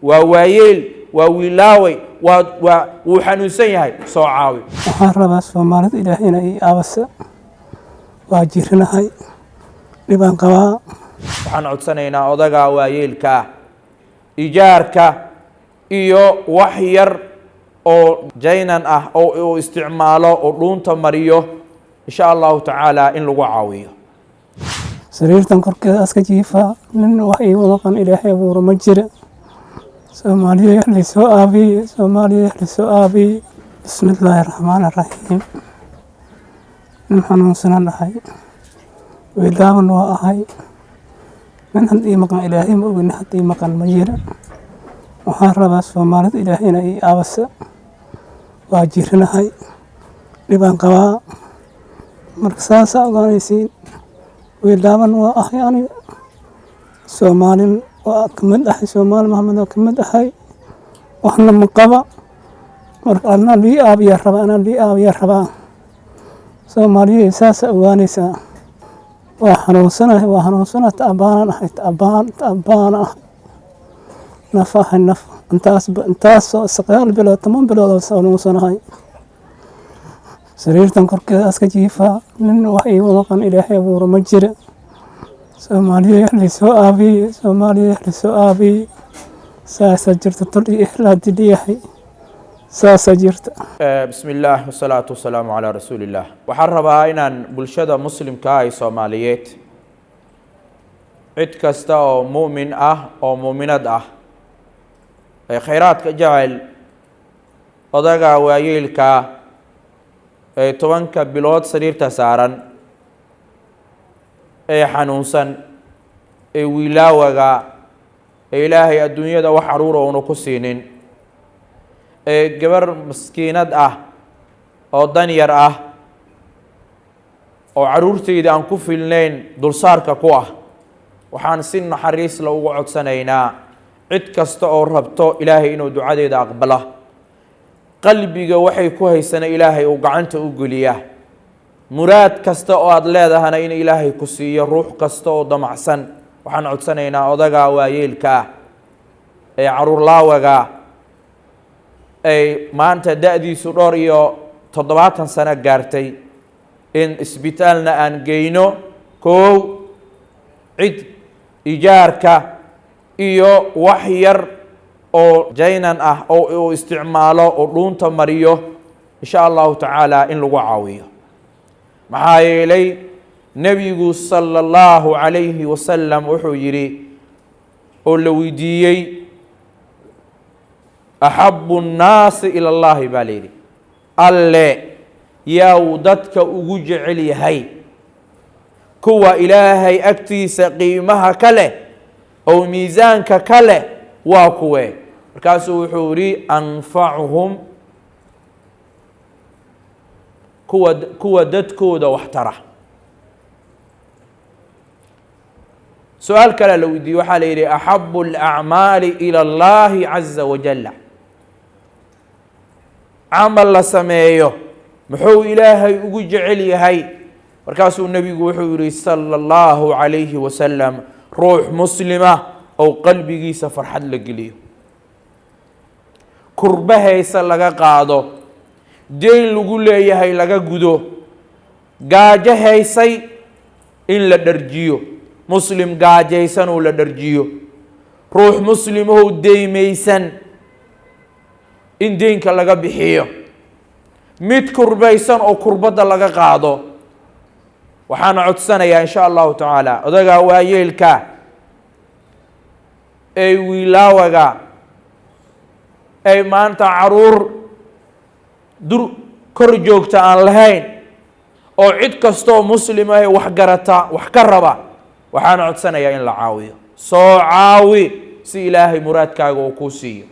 ووايل وولاوي وحنوسين هاي صعاوي وحرب سومالد إلى هنا أبس واجرنا هاي لبان قوا waxaan codsanaynaa odaga waayeelka ijaarka iyo wax yar oo jaynan ah oo isticmaalo oo dhuunta mariyo insha Allah taala in lagu caawiyo sariirtan korkeeda aska jiifa nin wax ii waqan Ilaahay abuur ma jira Soomaaliya li soo aabi bismillaahir rahmaanir rahiim nxanu sanadahay weedaaban waa ahay من هذه مكان إلهي ومن هذه مكان مجيرة وحرب سومالد إلهينا أبس واجرنا هاي لبان قوا مركزاسا أغانيسين ويلامن وأحياني سومال وأكمل أحي سومال محمد وأكمل أحي وحنا من قوا مركزنا لي أبي الربا أنا لي أبي الربا سومالي ساسا أغانيسا وحنوسنا تأبانا نفاح النف انتاس سقيال بلو تمام بلو سونوسنا هاي سرير تنكر كذا اسك جيفا من وحي وقن إلهي أبور مجر سومالي لسو آبي ساسجرت طلي إحلاد دليحي ساسجرت بسم الله والصلاة والسلام على رسول الله وحربها إن بلشدة مسلم كاي صوماليات عد كستا أو مؤمن أو مؤمنات خيرات كجعل أضاقا ويلكا توانك بلوت سرير تسارا حنوسا ولاوغا إلهي الدنيا دا وحرورة ونكسينين gabar maskiinad oo dan yar oo caruurtayda aan ku filnayn dulsaarka ku waxaan si naxariis la ugu codsanaynaa cid kasta oo rabto ilaahay inuu ducadeeda aqbala qalbiga waxay ku haysana ilaahay uu gacanta u geliya muraad kasta oo aad leedahana in ilaahay ku siiyo ruux kasta oo damacsan waxaan codsanaynaa odaga waayeelka ee caruur laawaga ay maanta da'diisu dhowr iyo 70 sano gaartay in isbitaalna aan geyno koow cid ijaarka iyo wax yar oo jaynan ah oo isticmaalo oo dhuunta mariyo insha Allah taala in lagu caawiyo maxaa yeelay nabigu sallallahu alayhi wasallam wuxuu yiri oo la weydiiyay أحب الناس إلى الله باليري الله يودتك وجعلي هاي كوا إلهي أكتيس قيمها كله أو ميزانك كله واكوه ركاسو حوري أنفعهم كوا دتكو دا واحتره سؤال كلا لو يدي وحالي أحب الأعمال إلى الله عز وجل عمل سميه محو إلهي وجعلي هاي وركاسو النبي وحوري صلى الله عليه وسلم روح مسلمة أو قلبي سفر حد لقليه كربها يسلقا قادو دين لقول لي هاي لقا قدو قاجه يسي إن لدرجيو مسلم قاجيسان ولا درجيو روح مسلم هو ديميسان إن دينك لغا بحيو ميت كربيسان أو كربدا لغا قادو وحانا عدسانا يا إن شاء الله تعالى ودقا وايلكا أي ويلاوغا أي ما أنت عرور در كرجوكتا عن لهين أو عد كستو مسلمة وحقرتا وحكربا waxaan codsanayaa in la caawiyo soo caawi si ilaahay muraadkaaga uu ku siiyo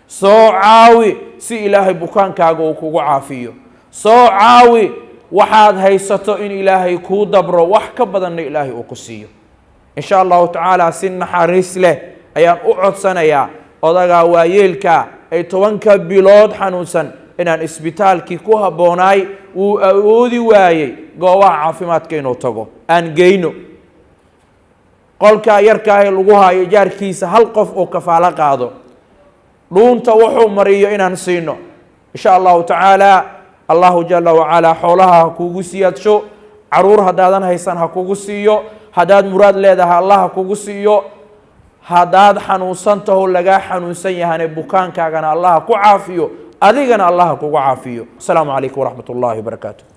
soo caawi si ilaahay bukaankaaga uu kugu caafiyo soo caawi waxaad haysato in ilaahay kuu dabro wax ka badanna ilaahay uu ku siiyo insha Allah taala si naxariis leh ayaan u codsanayaa odaga waayeelka ay 10 bilood xanuunsan inaan isbitaalkii ku haboonaay uu awoodi waayay goobaha caafimaadka inuu tago aan geyno qolka yarka ay lagu haayo jaarkiisa hal qof oo kafaala qaado dhuunta wuxuu mariyo inaan siino insha allahu tacaala. allahu jala wacalaa xoolaha ha kugu siyaadsho, caruur haddaadan haysan ha kugu siiyo, haddaad muraad leedahay allah ha kugu siiyo, haddaad xanuunsan taho lagaa xanuunsan yahane bukaankaagana allah ha ku caafiyo, adigana allah ha kugu caafiyo. asalaamu calaykum waraxmat ullahi wabarakaatu.